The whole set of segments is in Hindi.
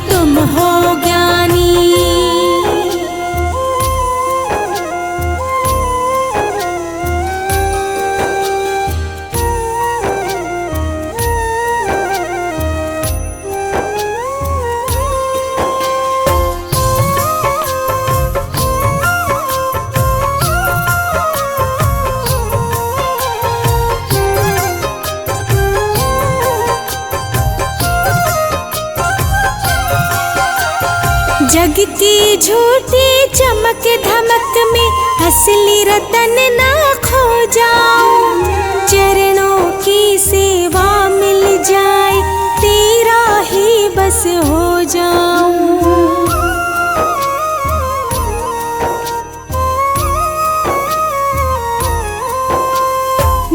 तुम हो ज्ञानी। जग की झूठी चमक धमक में असली रतन ना खो जाऊं। चरणों की सेवा मिल जाए तेरा ही बस हो जाऊं।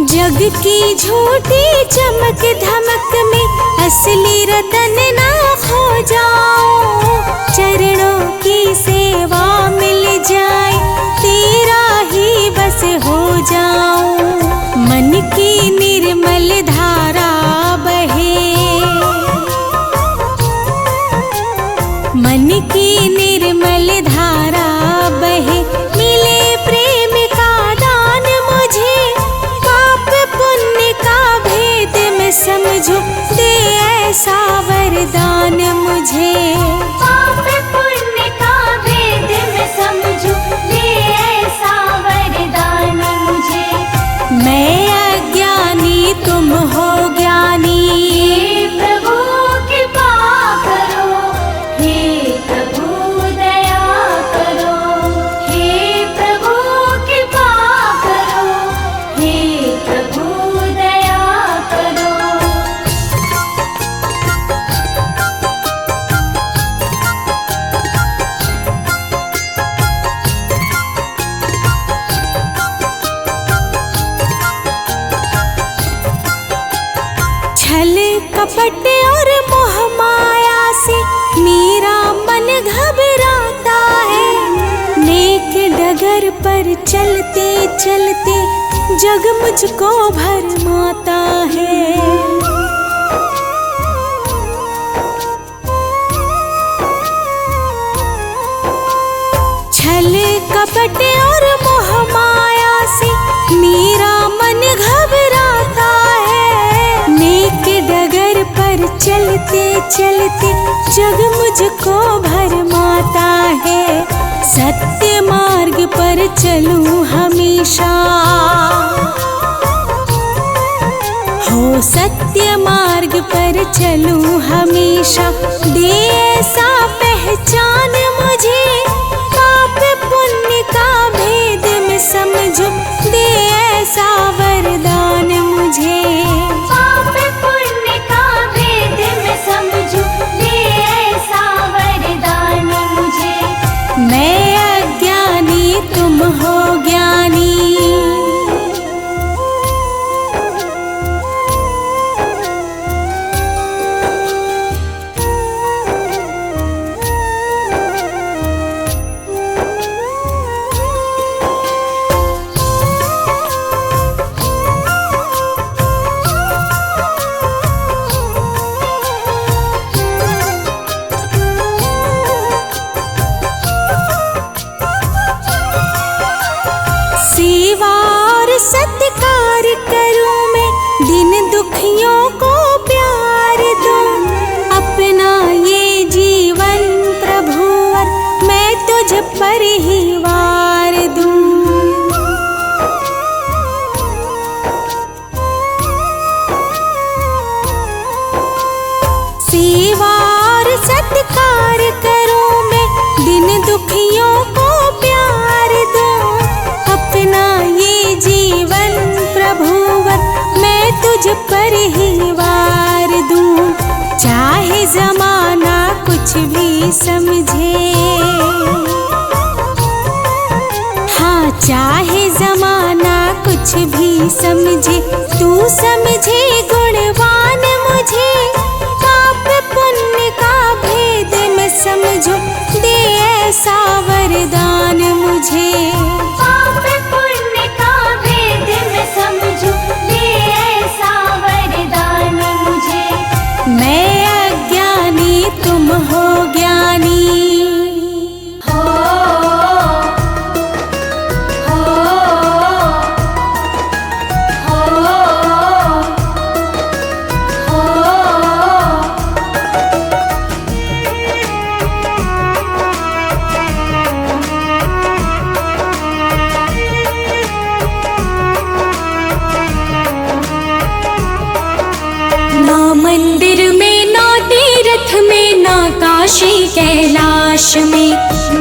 जग की झूठी चमक धमक में असली रतन ना खो जाऊं। चरणों की सेवा मिल जाए तेरा ही बस हो जाऊं। मन की निर्मल धारा बहे, मन की निर्मल धारा बहे। मिले प्रेम का दान मुझे, पाप पुण्य का भेद मैं समझूं। दे ऐसा वरदान मुझे, पाप पुण्य का भेद मैं समझूं। दे ऐसा वरदान मुझे। मैं अज्ञानी तुम हो ज्ञानी। हे प्रभु कृपा करो, हे प्रभु दया करो। हे प्रभु कृपा करो, हे प्रभु दया करो। छल कपट और मोह माया से मेरा मन घबराता है। नेक डगर पर चलते चलते जग मुझको भरमाता है। छल कपट और मोह माया से मेरा मन घबराता है। नेक डगर पर चलते चलते जग मुझको भरमाता है। सत्य मार्ग पर चलूं हमेशा, हो सत्य मार्ग पर चलूं हमेशा। दे ऐसा पहचान मुझे, पाप पुण्य का भेद मैं समझूं। दे ऐसा वरदान मुझे, पाप पुण्य का भेद मैं समझूं। दे ऐसा वरदान मुझे। मैं अज्ञानी तुम हो ज्ञानी। सेवा और सत्कार करूं मैं, दिन दुखियों को प्यार दूं। अपना ये जीवन प्रभुवर मैं तुझ पर ही वार दूं। सेवा और सत्कार करूं मैं, दिन दुखियों को प्यार दूं। अपना ये जीवन प्रभुवर मैं तुझ पर ही वार दूं। चाहे जमाना कुछ भी समझे, हाँ चाहे जमाना कुछ भी समझे। तू समझे गुणवान मुझे, पाप पुण्य का भेद मैं समझूं। दे ऐसा वरदान मुझे, पाप पुण्य का भेद मैं समझूं। दे ऐसा वरदान मुझे। मैं अज्ञानी तुम हो काशी कैलाश में।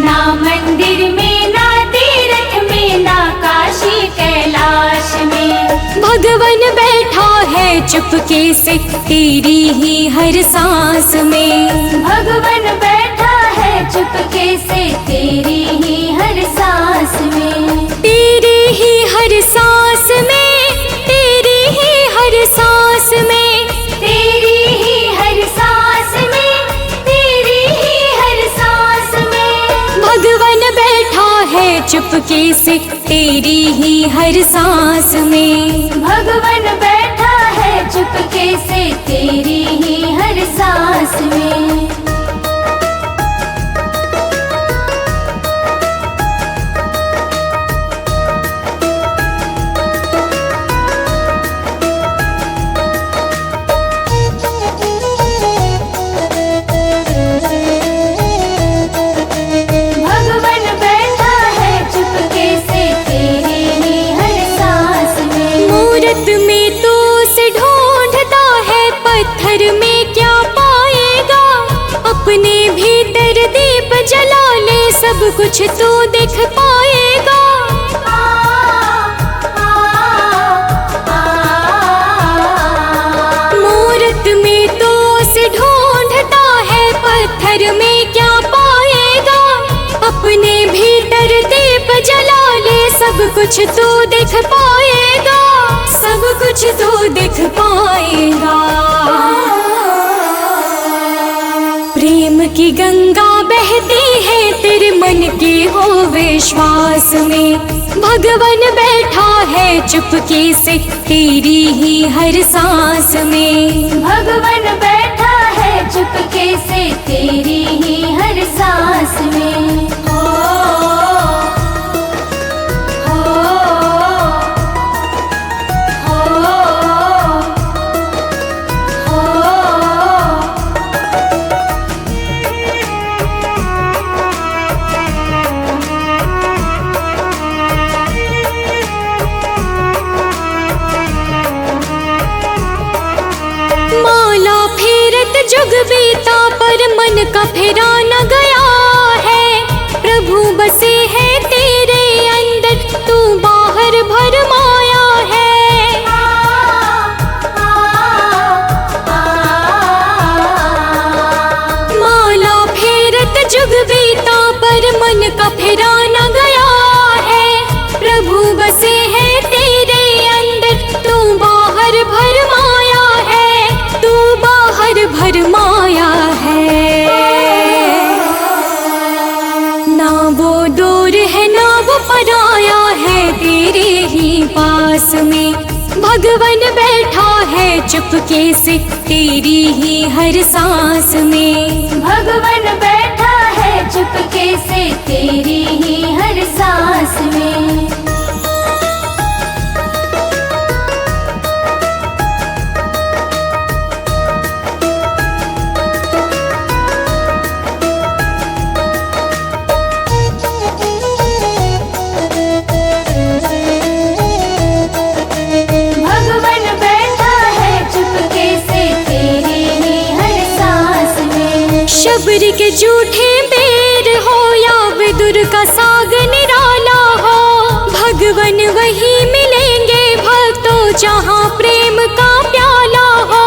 ना मंदिर में ना तीर्थ में ना काशी कैलाश में। भगवन बैठा है चुपके से तेरी ही हर सांस में। भगवन बैठा है चुपके से तेरी ही हर सांस में। तेरी ही हर सांस में, तेरी ही हर सांस में, तेरी ही हर सांस में, तेरी ही हर सांस में। भगवन बैठा है चुपके से तेरी ही हर सांस में। भगवन बैठा है चुपके से तेरी ही हर सांस में। भगवन बैठा है चुपके से तेरी ही हर सांस में। मूरत में तो उसे ढूंढता है, पत्थर में क्या पाएगा। अपने भीतर दीप जला ले, सब कुछ तो देख पाएगा। मूरत में तो उसे ढूंढता है, पत्थर में क्या पाएगा। अपने भीतर दीप जला ले, सब कुछ तो देख पाएगा। सब कुछ तो देख पाएगा। प्रेम की गंगा बहती है तेरे मन के हो विश्वास में। भगवन बैठा है चुपके से तेरी ही हर सांस में। भगवन बैठा है चुपके से तेरी ही हर सांस में। हो हो हो माला फेरत जुग बीता पर मन का फेरा न गया है। प्रभु बसे है तेरे अंदर, तू बाहर भरमाया है। माला फेरत जुग बीता पर मन का फेरा न गया है। प्रभु बसे है तेरे अंदर, तू बाहर भरमाया है। तू बाहर भरमाया है। ना वो दूर है ना वो पराया है, तेरे ही पास में। भगवन बैठा है चुपके से तेरी ही हर सांस में। भगवन बैठा है चुपके से तेरी ही हर सांस में। भगवन बैठा है चुपके से तेरी ही हर सांस में। शबरी के झूठे बेर हो या विदुर का साग निराला हो। भगवन वही मिलेंगे भक्तों जहाँ प्रेम का प्याला हो।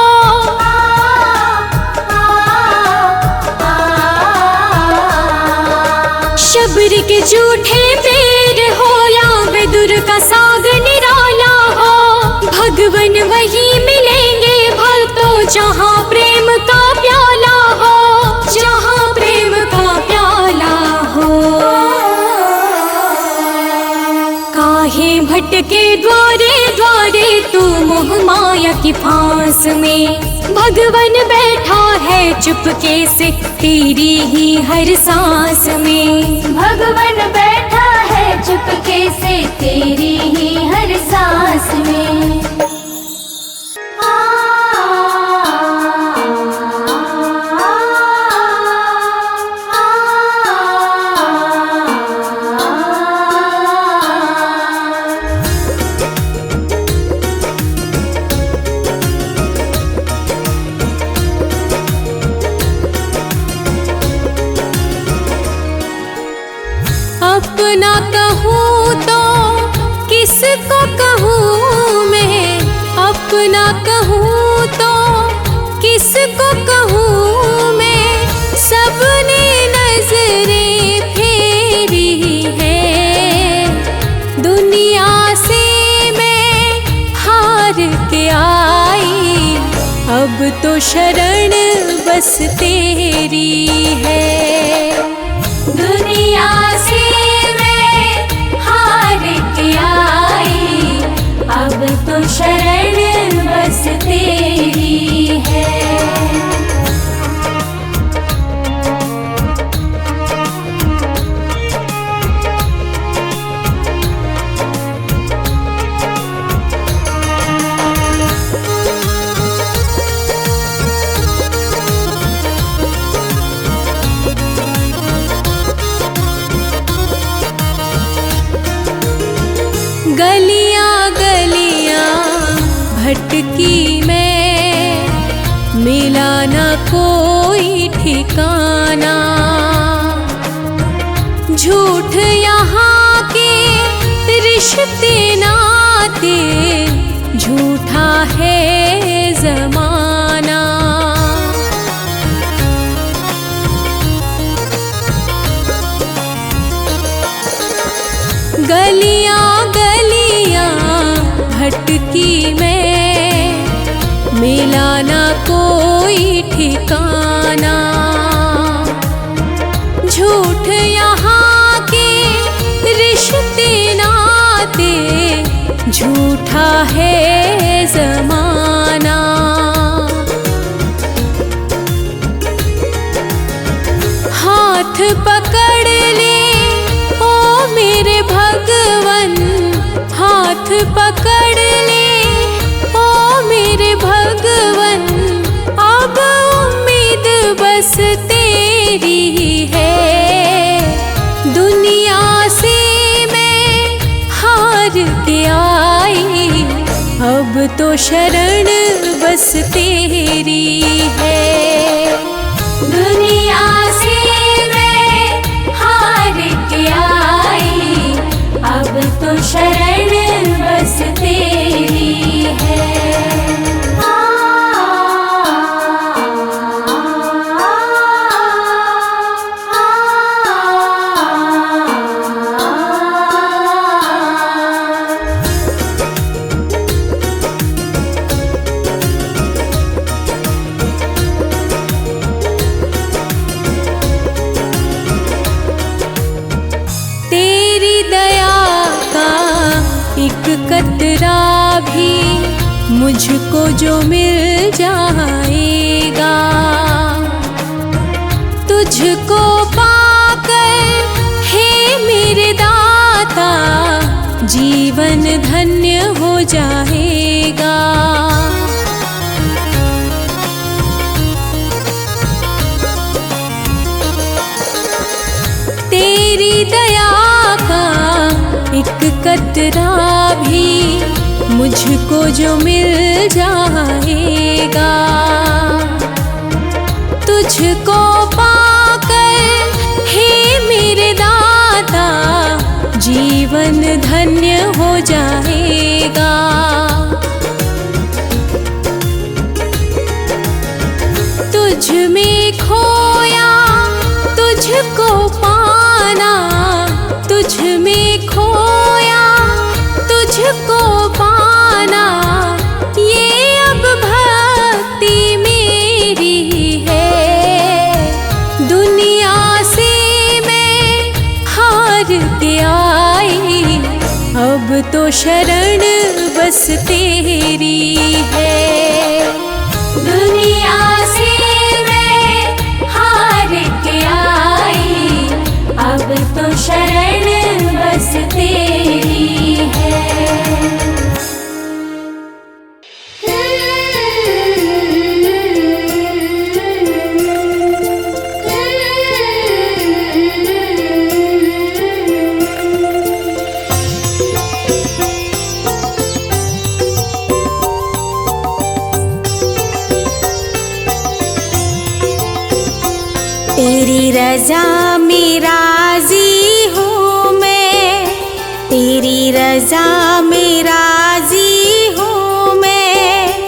शबरी के झूठे बेर हो या विदुर का साग निराला हो। भगवन वही मिलेंगे भक्तों जहाँ प्रेम का प्याला हो। जहाँ प्रेम का प्याला हो। काहे भटके द्वारे द्वारे तू मोह माया की फांस में। भगवन बैठा है चुपके से तेरी ही हर सांस में। भगवन बैठा है चुपके से तेरी ही हर सांस में। ना कहूँ तो किसको कहूँ मैं, सबने नजरें फेरी है। दुनिया से मैं हार के आई, अब तो शरण बस तेरी है। दुनिया से मैं हार के आई, अब तो शरण बस तेरी है। गलियां गलियां भटकी मैं, मिला ना कोई ठिकाना। झूठ यहाँ के रिश्ते नाते, झूठा है जमाना। गलियां गलियां भटकी मैं, मिला ना कोई ठिकाना। झूठ यहाँ के रिश्ते नाते, झूठा है जमाना। हाथ पकड़ ले ओ मेरे भगवन, हाथ पकड़ ले ओ मेरे भगवन। अब उम्मीद बस तेरी है। दुनिया से मैं हार के आई, अब तो शरण बस तेरी है। दुनिया से मैं हार के आई, अब तो शरण बस तेरी है। तेरी दया का एक कतरा भी मुझको जो मिल जाएगा, तुझको पाकर हे मेरे दाता, जीवन धन्य हो जाएगा। तेरी दया का एक कतरा भी मुझको जो मिल जाएगा, तुझको पाकर हे मेरे दाता, जीवन धन्य हो जाएगा। तुझ में खोया तुझको पाना, तुझ में खोया तुझको पाना, ये अब भक्ति मेरी है। दुनिया से मैं हार के आई, अब तो शरण बस तेरी है। दुनिया से मैं हार के आई, अब तो शरण बस तेरी है। तेरी रजा में राजी हूँ मैं, तेरी रजा में राजी हूँ मैं।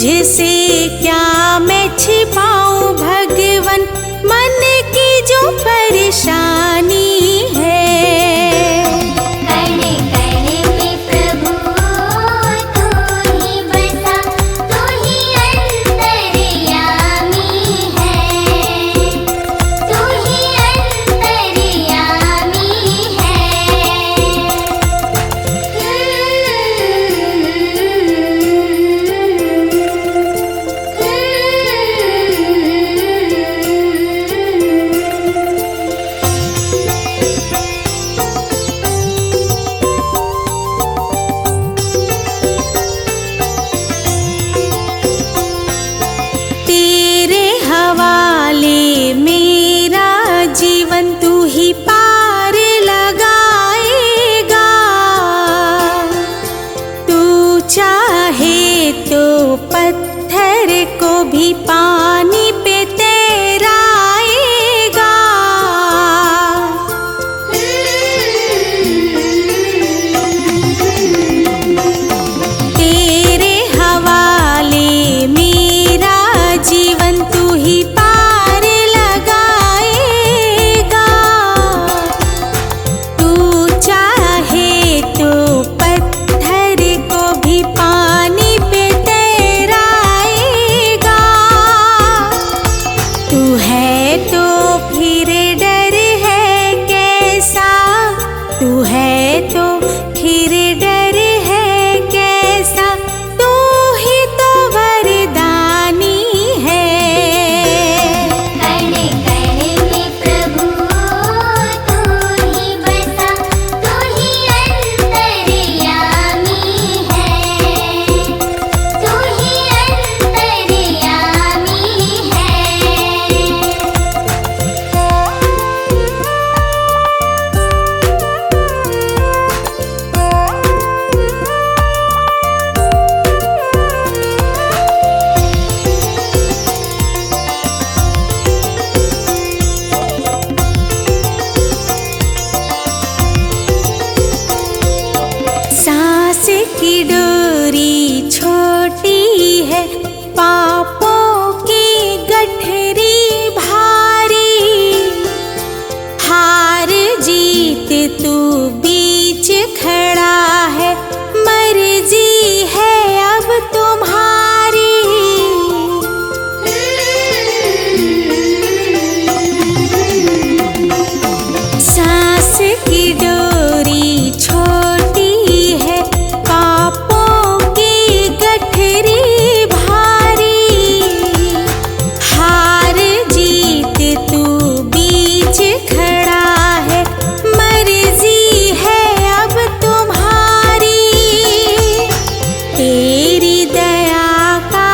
तुझसे क्या मैं छिपाऊं भगवन मन की जो परेशानी है। कण कण में प्रभु तू ही बसा, तू ही अंतर्यामी है, तू ही अंतर्यामी है। तेरे हवाले मेरा जीवन तू ही पार लगाएगा। तू चाहे तो पत्थर को भी पानी पे तैराएगा। तेरे हवाले मेरा जीवन तू ही पार लगाएगा। तू चाहे तो पत्थर को भी पानी पे तैराएगा। तू है तो फिर डर है कैसा, तू है तो फिर डर है कैसा, तू ही तो वरदानी है। कण कण में प्रभु तू ही बसा, तू ही अंतर्यामी है, तू ही अंतर्यामी है। सांस की डोरी छोटी है, पापों की गठरी भारी। हार जीत तू बीच खड़ा है, मर्जी है अब तुम्हारी। सांस की डोरी छोटी है, पापों की गठरी भारी। हार जीत तू बीच खड़ा है, मर्जी है अब तुम्हारी। तेरी दया का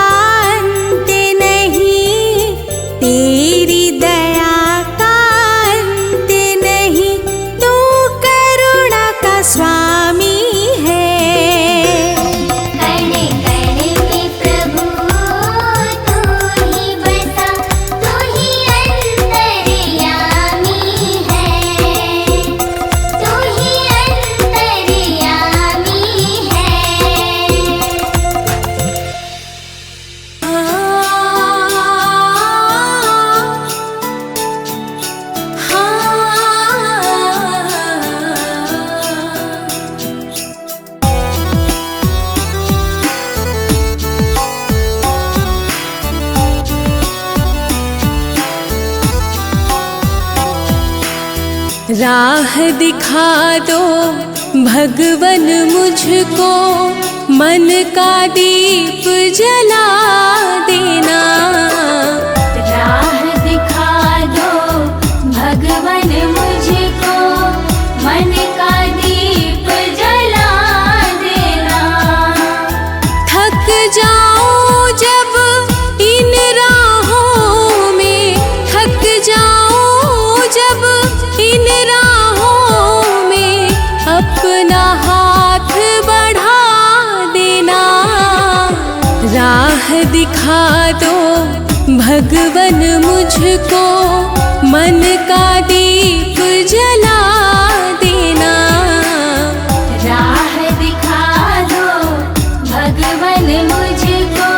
अंत नहीं, तेरी दया का अंत नहीं, तू करुणा का स्वामी है। कण कण में प्रभु तू ही बसा, तू ही अंतर्यामी है, तू ही अंतर्यामी है। राह दिखा दो भगवन मुझको, मन का दीप जला देना। राह दिखा दो भगवन मुझको, मन का दीप जला देना। थक जाऊं जब इन राहों में, थक जाऊं जब इन राहों में, अपना हाथ बढ़ा देना। राह दिखा दो भगवन मुझको, मन का दीप जला देना। राह दिखा दो भगवन मुझको,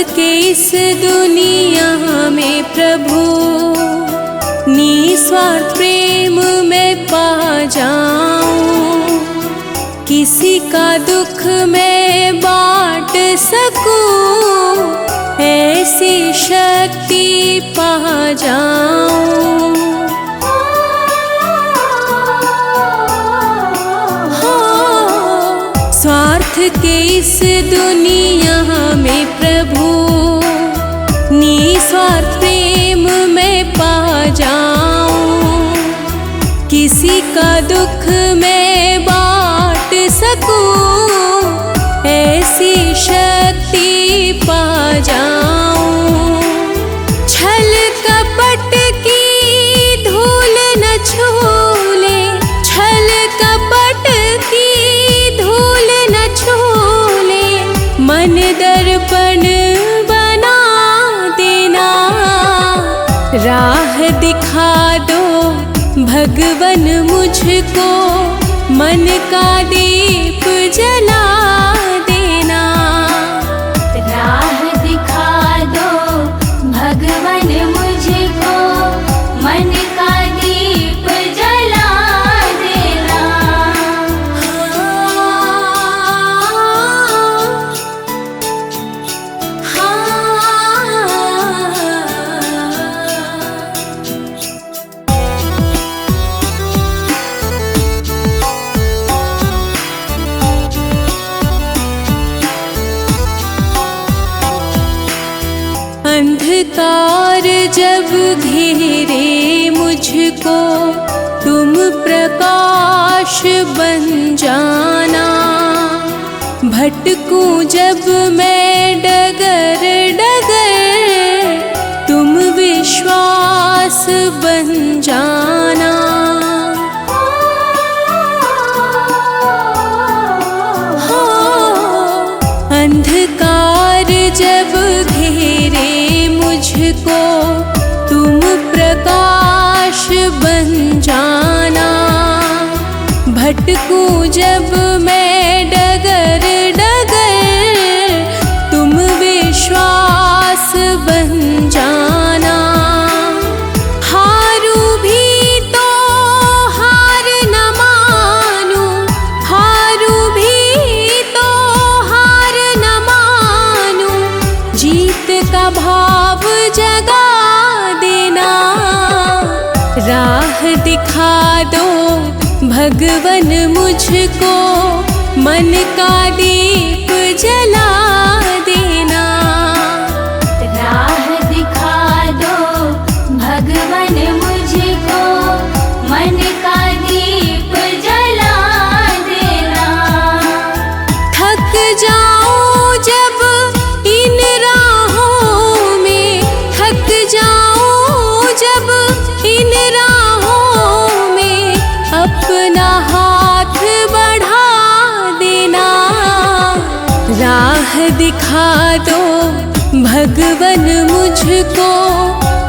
के इस दुनिया में प्रभु निस्वार्थ प्रेम में पा जाऊं, किसी का दुख मैं बांट सकूं, ऐसी शक्ति पा जाऊं। स्वार्थ के इस दुनिया में प्रभु निस्वार्थ प्रेम में पा जाऊं, किसी का दुख मैं बांट सकूं, ऐसी शक्ति पा जाऊं। छल कपट की धूल न छूले, छल कपट की धूल न छूले, मन दर्पण बना देना, राह दिखा दो भगवन मुझको, मन का दीप जला देना। राह दिखा दो भगवन मुझको, मन का दीप जला देना। अंधकार जब घेरे मुझको, तुम प्रकाश बन जाना, भटकूं जब मैं डगर डगर, तुम विश्वास बन जाना। अंधकार जब घेरे मुझको, तुम प्रकाश बन जाना, भटकूं जब मैं डगर डगर, तुम विश्वास बन जाना। हारू भी तो हार न मानूं, हारू भी तो हार न मानूं, जीत का भाव जगा देना, राह दिखा दो भगवन मुझको, मन का दीप जला देना। राह दिखा दो भगवन मुझको, मन का दीप जला देना। थक जाऊं जब इन राहों में, थक जाऊं जब इन राहों में, अपना हाथ बढ़ा देना, राह दिखा दो भगवन मुझको,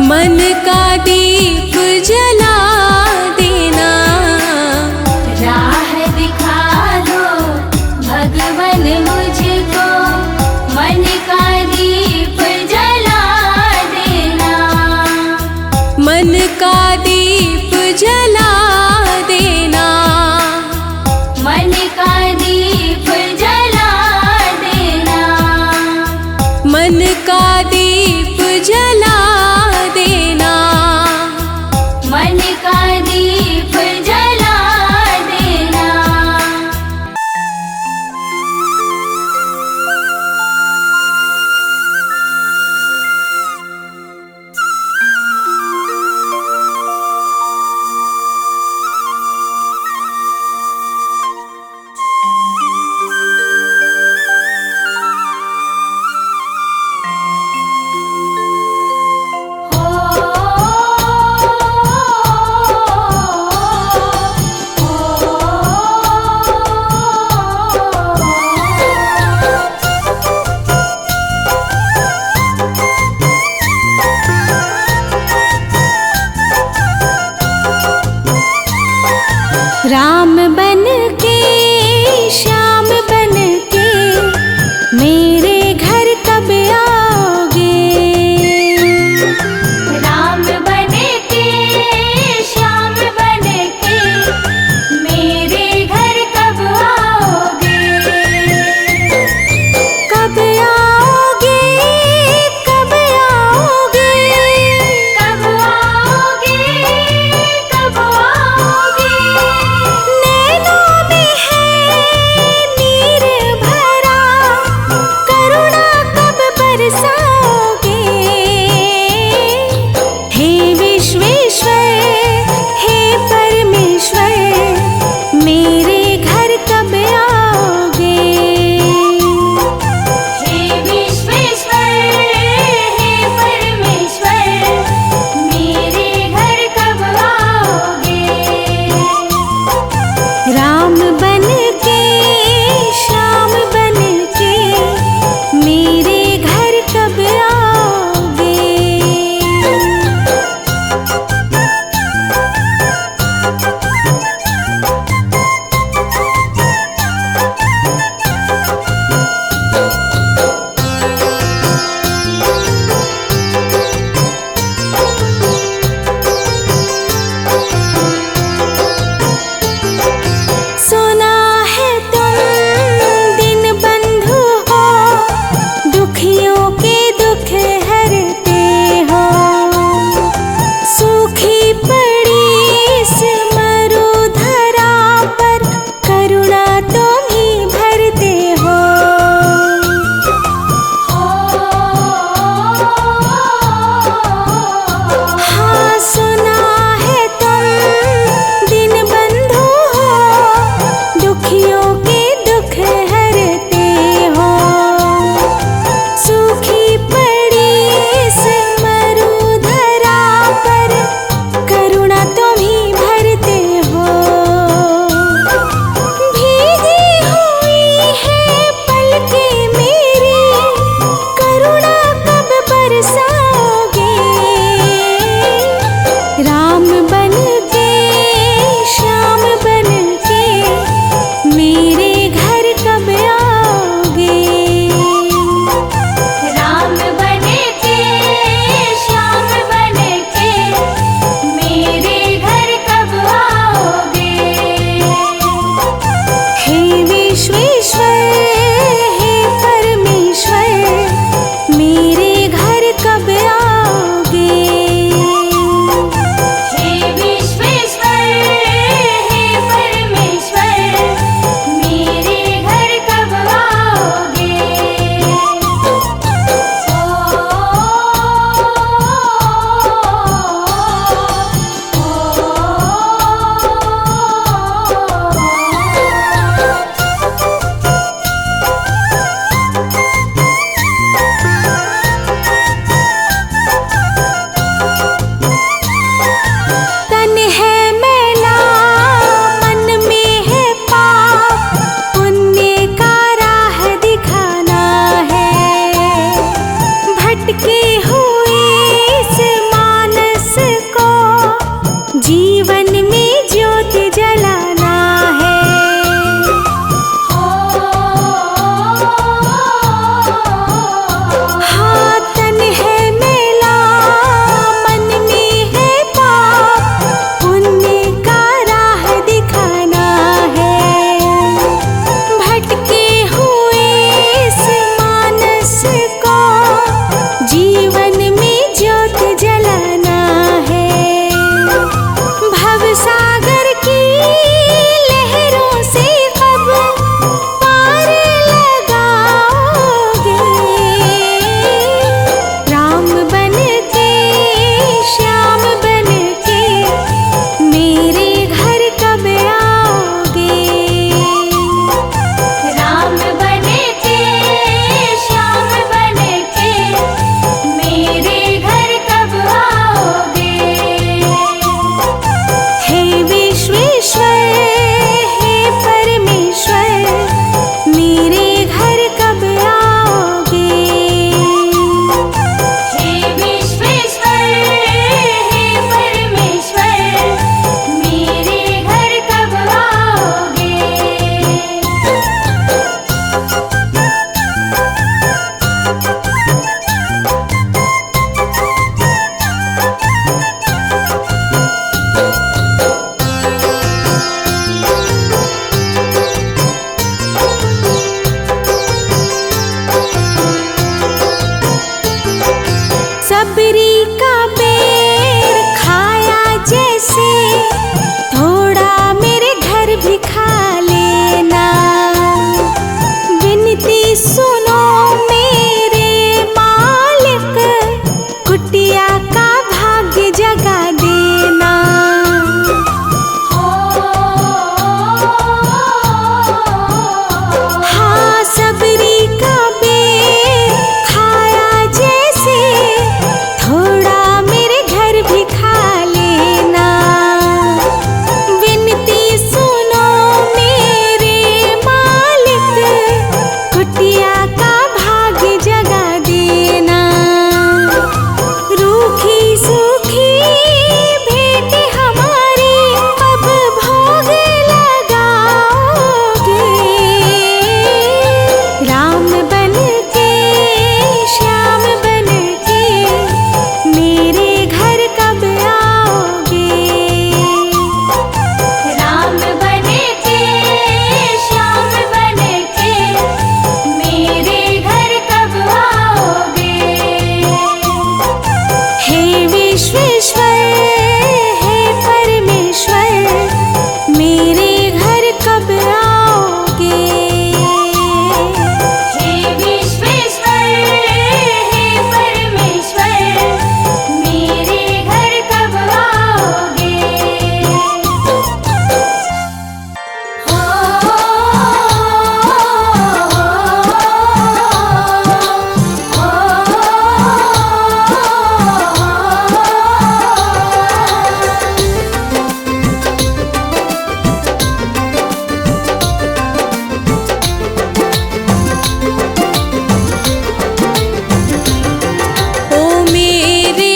मन का दीप जला देना। राह दिखा दो भगवन मुझको, मन का दीप जला देना। मन का दीप जला देना, मन का दीप जला देना। मन का दीप जला देना। मन सबरी का पेड़ खाया जैसे, थोड़ा मेरे घर भी खा लेना। विनती सुनो मेरे मालिक, कुटिया का भाग्य जगा देना। हाँ सबरी का पेड़ खाया जैसे, थोड़ा मेरे घर भी खा लेना। विनती सुनो मेरे मालिक, कुटिया का भाग्य जगा देना। रूखी सूखी भेंट हमारी अब भोग लगाओगे। राम बन के श्याम बन के मेरे घर कब आओगे। राम बने के श्याम बने के मेरे घर कब आओगे। हे विश्वेश्वर हे परमेश्वर, मेरे घर कब आओगे। हे विश्वेश्वर हे परमेश्वर मेरे घर कब आओगे। ओ मेरे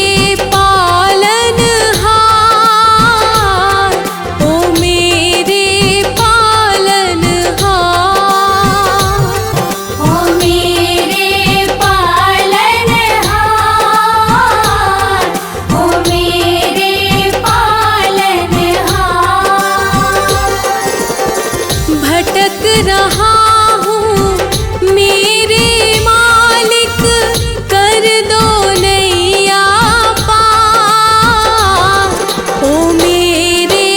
पालनहार, ओ मेरे पालनहार। ओ मेरे पालनहार, ओ मेरे पालनहार। भटक रहा हूँ मेरे मालिक, कर दो नैया पार। ओ मेरे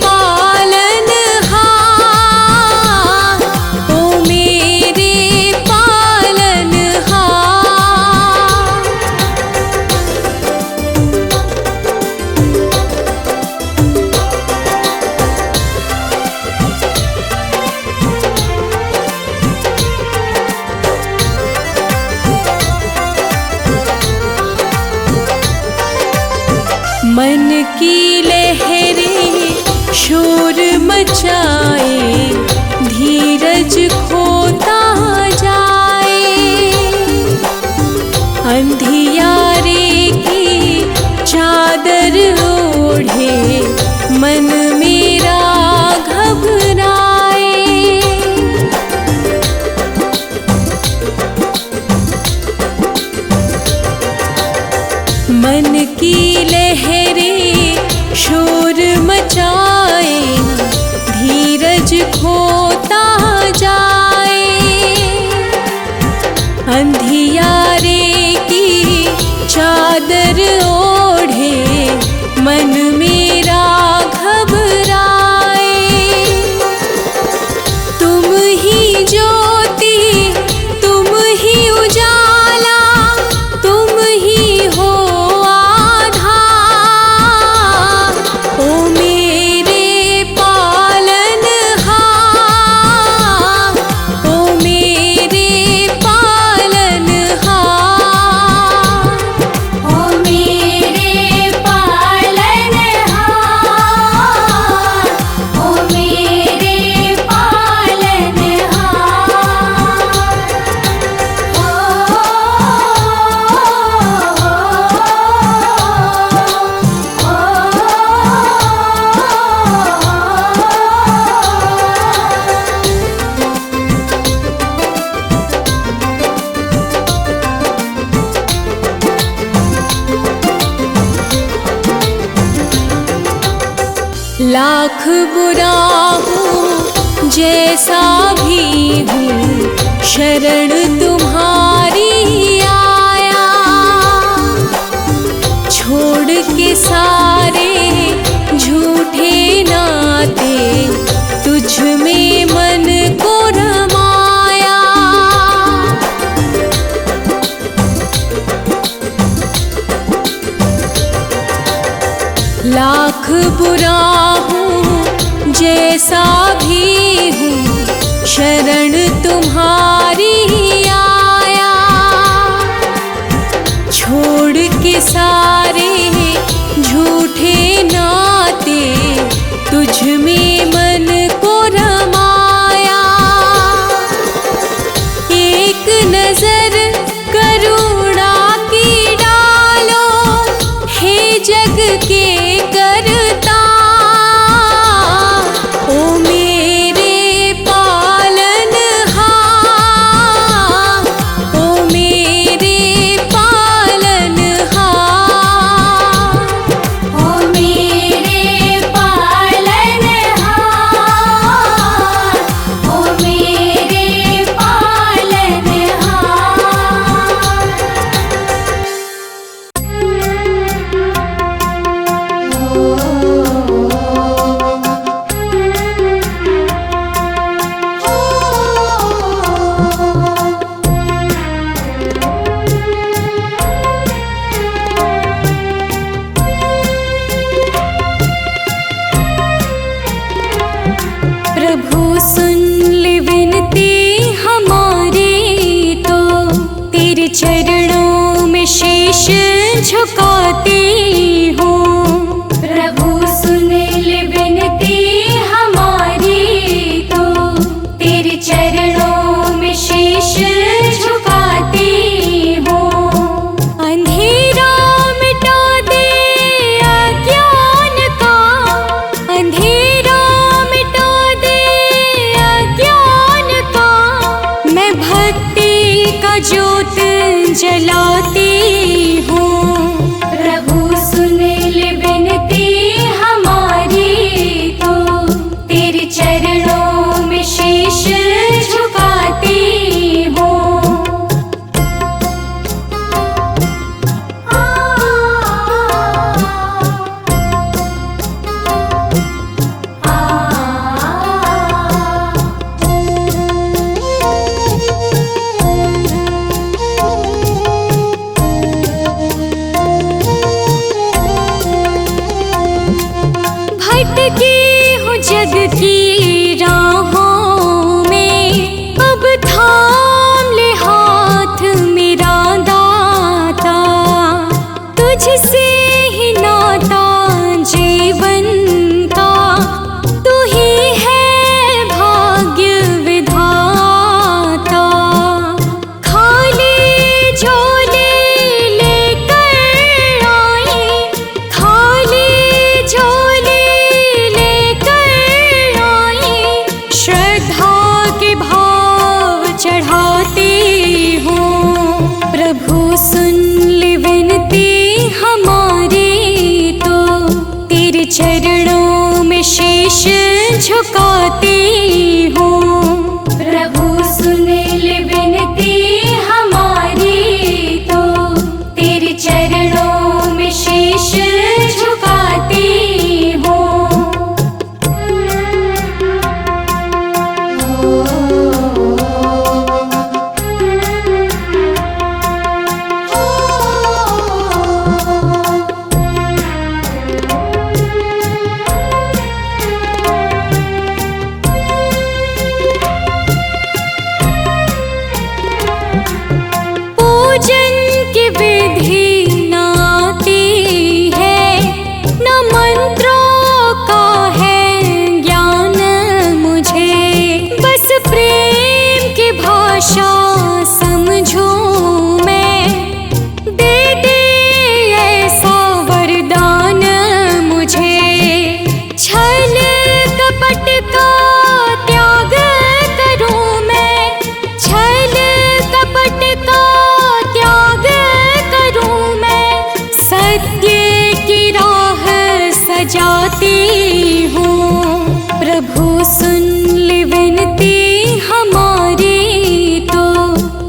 पालनहार, ओ मेरे पालनहार। मन की लहरें शोर मचाए, धीरज खोता जाए। अंधियारे की चादर ओढ़े, मन मेरा घबराए। मन की लहरें शोर मचाए, धीरज खोता जाए। अंधियारे की चादर ओढ़े, मन मेरा घबराए। तुम ही ज्योति, तुम ही उजाला, तुम ही हो आधार। ओ मेरे पालनहार, ओ मेरे पालनहार। ओ मेरे लाख बुरा हूँ जैसा भी हूँ, शरण तुम्हारी आया। नाते तुझ में मन को रमाया। लाख बुरा हूँ जैसा भी हूँ, शरण तुम्हारी आया। छोड़ के सारे झूठे नाते तुझ में मन को रमाया। एक नजर करुणा की डालो, हे जग के करता। ओ मेरे पालनहार, ओ मेरे पालनहार, ओ मेरे पालनहार, ओ मेरे पालनहार। प्रभु सुन ले विनती हमारी, तो तेरे चरणों में शीश झुकाती हूँ। प्रभु सुन ले विनती हमारी, तो तेरे चरणों में शीश झुकाती हूँ। अंधेरा मिटा दे अज्ञान का, अंधेरा मिटा दे अज्ञान का। मैं भक्ति का ज्योत जलाती हूँ। प्रभु सुन ले विनती हमारी, तो तेरे चरणों में शीश झुकाती हूँ। भटकी हूँ जग की राहों में, अब थाम ले हाथ मेरा दाता। तुझसे ही नाता जीवन का, तू ही है भाग्य विधाता। खाली झोले लेकर आई, खाली झोले लेकर आई। श्रद्धा के भाव चढ़ाती हूँ। प्रभु सुन ले विनती हमारी, तो तेरे चरणों में शीश झुकाती हूँ। प्रभु सुन ले विनती हमारी, तो तेरे चरणों में शीश झुकाती हूँ। पूजन की विधि न आती है, न मंत्रों का है ज्ञान मुझे। बस प्रेम की भाषा समझूं मैं, दे दे ऐसा वरदान मुझे। छल कपट का त्याग करूं मैं, छल कपट का त्याग करूं मैं। सत्य की राह सजाती हूँ। प्रभु सुन ले विनती हमारी, तो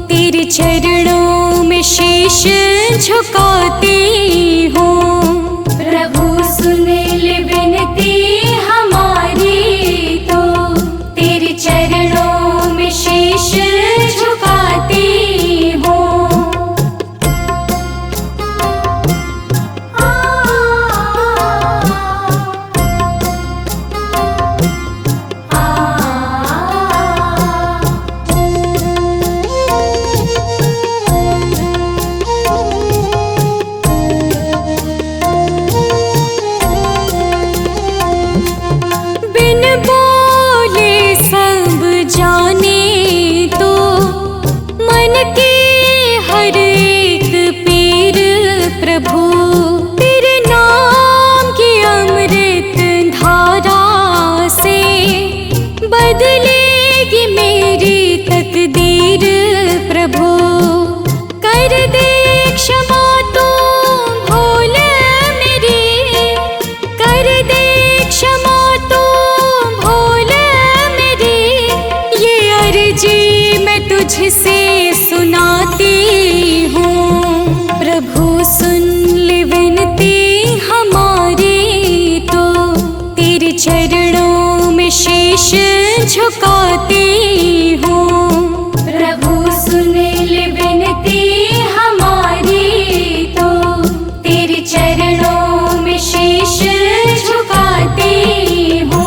तेरे चरणों में शीश झुकाती हूँ। प्रभु सुन ले विनती हमारी, चरणों में शीश झुकाती हूँ।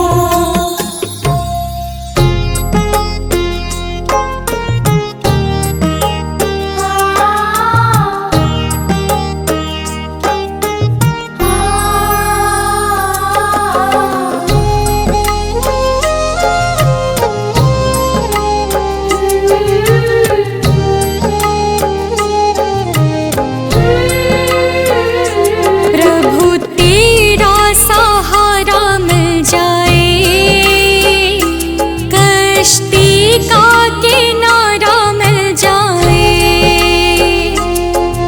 प्रभु तेरा सहारा मिल जाए, कश्ती का किनारा मिल जाए।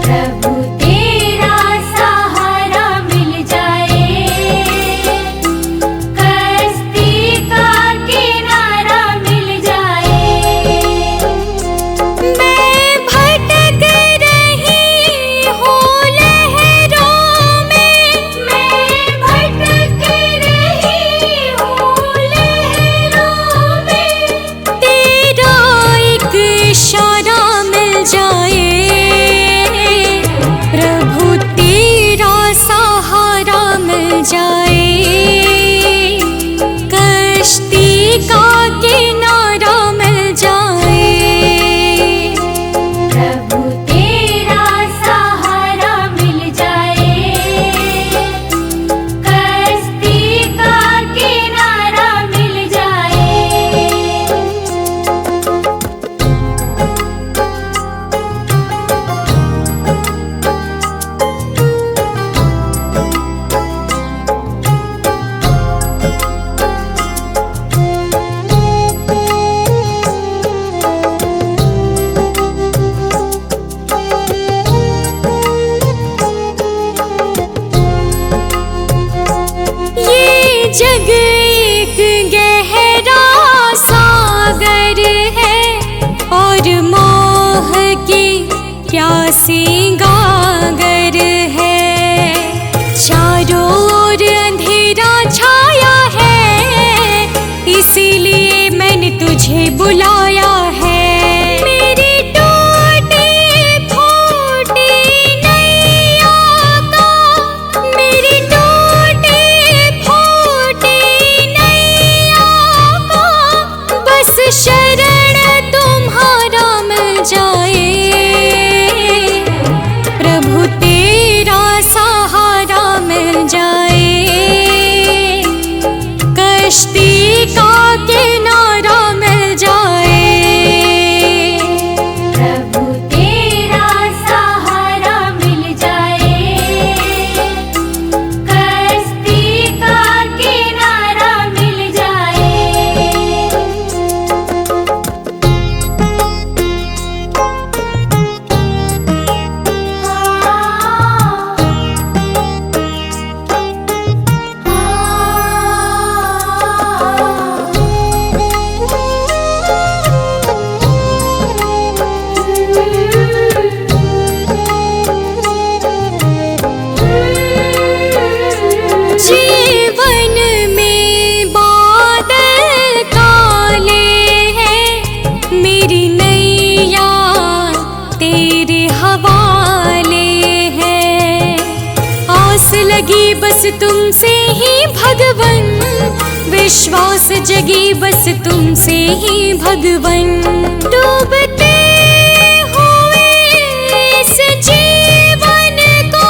प्रभु तेरा सहारा मिल जाए, कश्ती का किनारा मिल जाए। मैं भटक रही हूँ लहरों में, मैं भटक रही हूँ लहरों में, तेरा एक इशारा मिल जाए। प्रभु तेरा सहारा मिल जाए, कश्ती का किनारा मिल जाए। प्रभु तेरा सहारा मिल जाए, कश्ती का किनारा मिल जाए। ये जग एक गहरा सागर है, और मोह की प्यासी गागर है। चारों ओर अंधेरा छाया है, इसीलिए मैंने तुझे बुलाया है। मेरी टूटी फूटी नैया का, मेरी टूटी फूटी नैया का, बस शरण तुम्हारा मिल जाए। प्रभु तेरा सहारा मिल जाए, कश्ती का किनारा मिल जाए। प्रभु तेरा सहारा मिल जाए, कश्ती का किनारा मिल जाए। जीवन में बादल काले हैं, मेरी नैया तेरे हवाले है। आस लगी बस तुमसे ही भगवन, विश्वास जगी बस तुमसे ही भगवन। डूबते हुए इस जीवन को,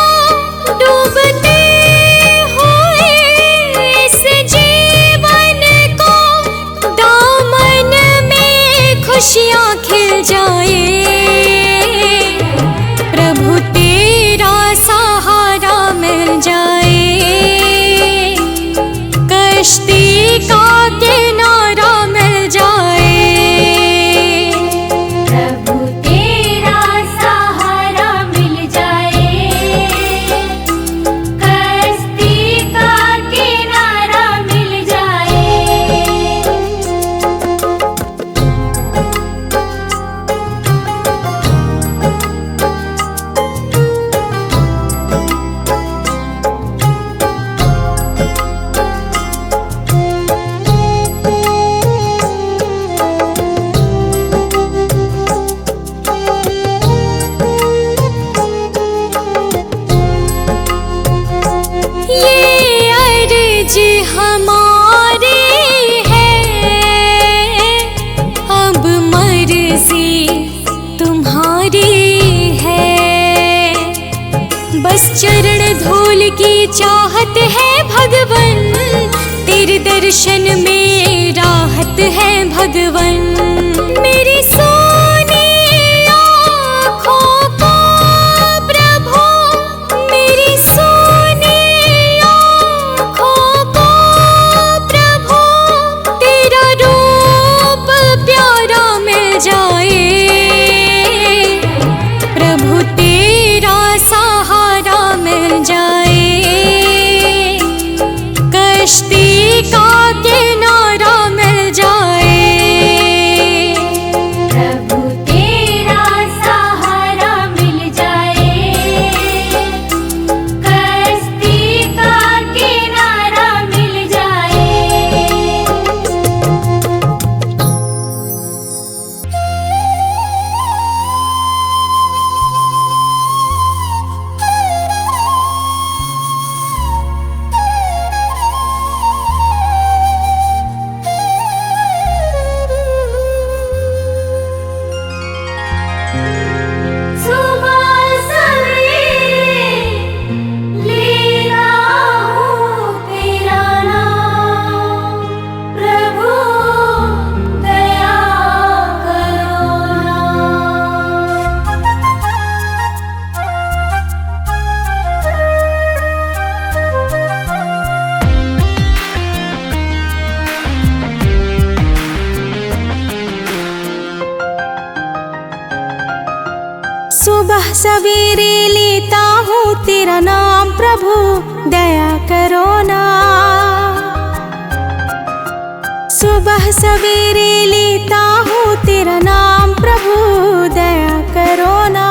डूबते हुए इस जीवन को, दामन में खुशियाँ खिल जाए। प्रभु तेरा सहारा मिल जाए, कश्ती का किनारा मिल जाए। चरण धूल की चाहत है भगवन, तेरे दर्शन में राहत है भगवन। मेरी सोनी आँखों को प्रभु, मेरी सोनी आँखों को प्रभु, तेरा रूप प्यारा मिल जाए, प्रभु तेरा सहारा मिल जाए, कश्ती का किनारा मिल जाए, प्रभु तेरा सहारा मिल जाए, कश्ती का किनारा मिल जाए। सुबह सवेरे लेता हूँ तेरा नाम, प्रभु दया करो सुबह सवेरे लेता हूँ तेरा नाम, प्रभु दया करो ना। सुबह सवेरे लेता हूँ तेरा नाम, प्रभु दया करो ना।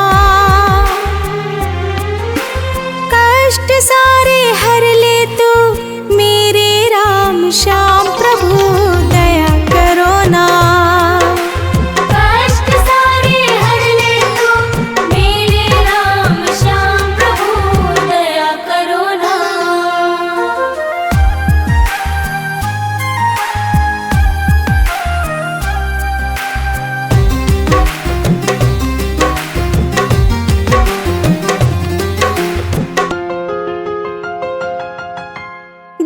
कष्ट सारे हर ले तू मेरे राम श्याम, प्रभु दया करो ना। कष्ट सारे हर ले तू मेरे राम श्याम, प्रभु दया करो ना।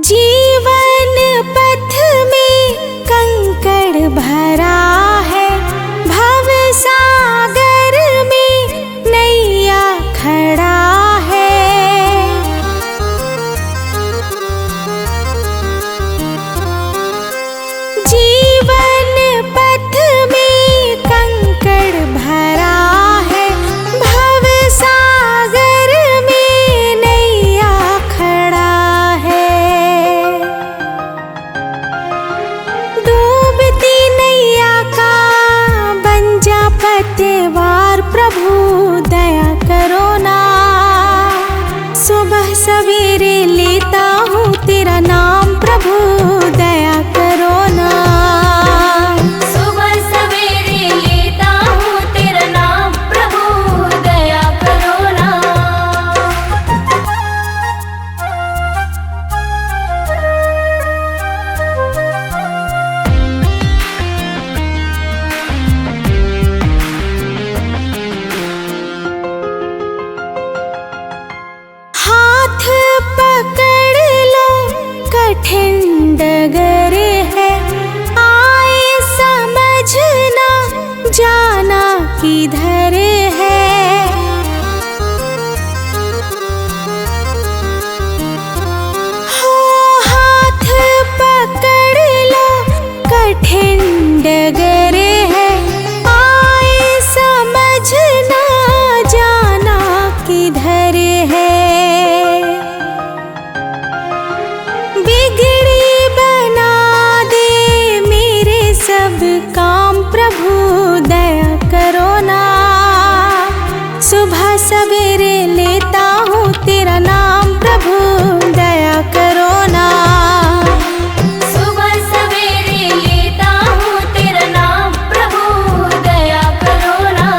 जीवन पथ में कंकड़ भरा है, भव सागर में नैया खड़ा है। जीवन पथ में कंकड़ भरा है, भव सागर में नैया खड़ा है। डूबती नैया का बन जा पतवार, प्रभु दया करो ना। सुबह सवेरे लेता हूँ तेरा नाम, प्रभु दया करो ना। सुबह सवेरे लेता हूँ तेरा नाम, प्रभु दया करो ना। हाथ पकड़ लो कठिन डगर है, आए समझना जाना किधर है। हो हाथ पकड़ लो कठिन डगर है, आए समझना जाना किधर है। बिगड़ी बना दे मेरे सब काम, प्रभु दया करो ना। सुबह सवेरे लेता हूँ तेरा नाम, प्रभु दया करो ना। सुबह सवेरे लेता हूँ तेरा नाम, प्रभु दया करो ना।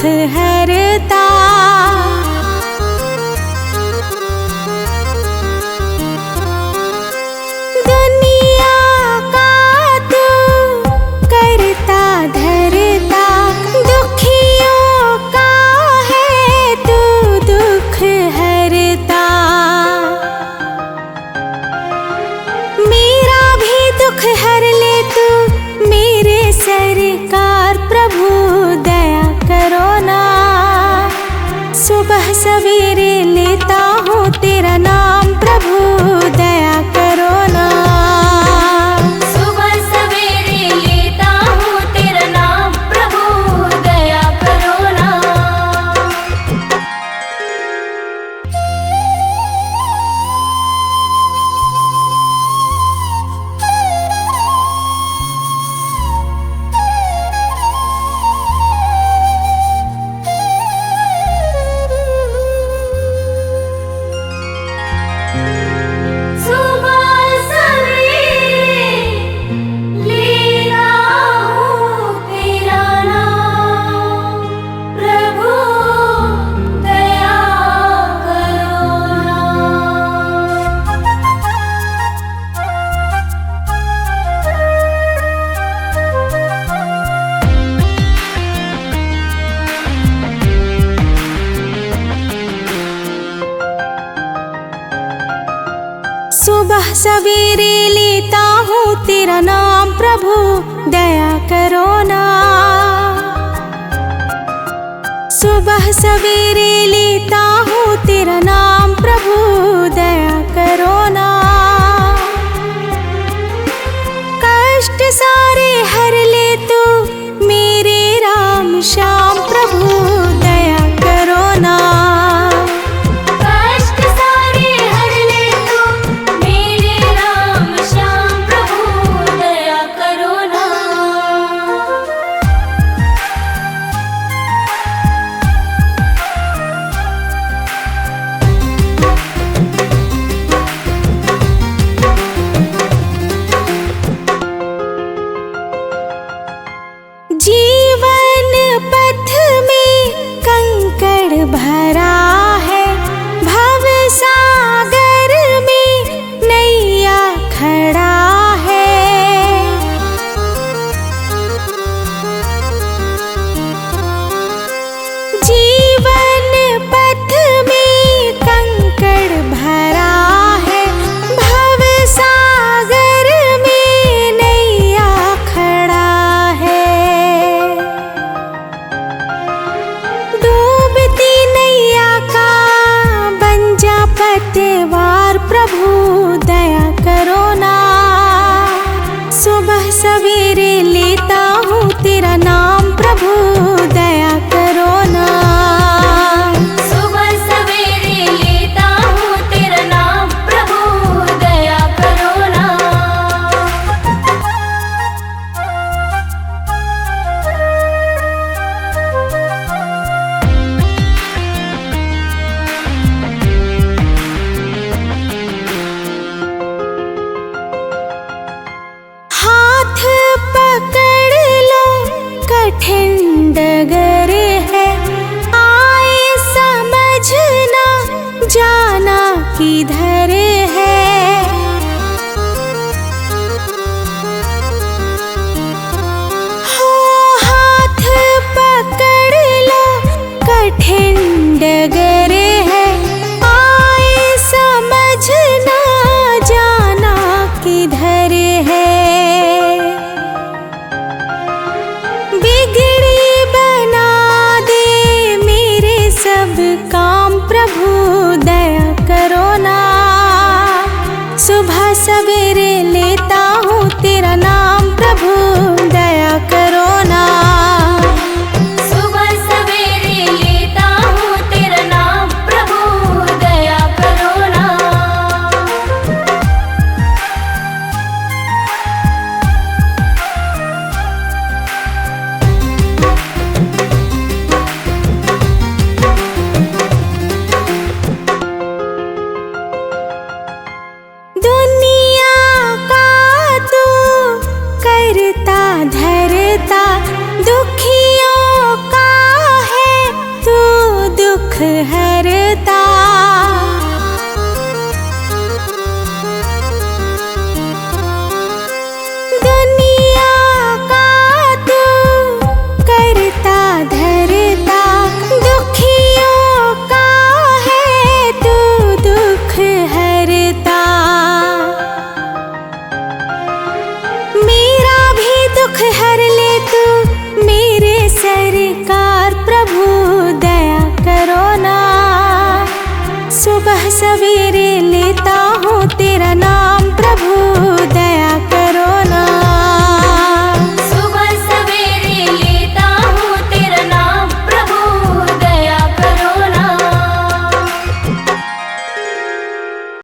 हरता। दुनिया का तू करता धरता, दुखियों का है तू दुख हरता। मेरा भी दुख हर ले तू मेरे सरकार प्रभु दया करो ना। सुबह सवेरे लेता हूँ तेरा नाम प्रभु दया करो ना। सुबह सवेरे लेता हूँ तेरा नाम प्रभु दया करो ना। सुबह सवेरे लेता हूँ तेरा नाम प्रभु दया करो ना। सुबह सवेरे लेता हूँ तेरा नाम प्रभु दया करो ना। सुबह सवेरे लेता हूँ तेरा नाम प्रभु दया करो ना। कष्ट सारे हर ले तू मेरे राम श्याम प्रभु दया करो ना। कष्ट सारे हर ले तू मेरे राम श्याम प्रभु दया करो ना। जीवन पथ में कंकड़ भरा है, भव सागर में नैया खड़ा है। जीवन पथ में कंकड़ भरा है, भव सागर में नैया खड़ा है। डूबती नैया का बन जा पतवार प्रभु दया करो ना। सुबह सवेरे लेता हूँ तेरा नाम प्रभु दया करो ना। सुबह सवेरे लेता हूँ तेरा नाम प्रभु दया करो ना। हाथ पकड़ लो कठिन डगर है, आए समझना जाना किधर है। हो हाथ पकड़ लो कठिन डगर है, आए समझना जाना किधर है। बिगड़ी बना दे मेरे सब काम प्रभु दया करो ना। सुबह सवेरे लेता हूँ तेरा नाम प्रभु दया करो ना। सुबह सवेरे लेता हूँ तेरा नाम प्रभु दया करो ना। दुख है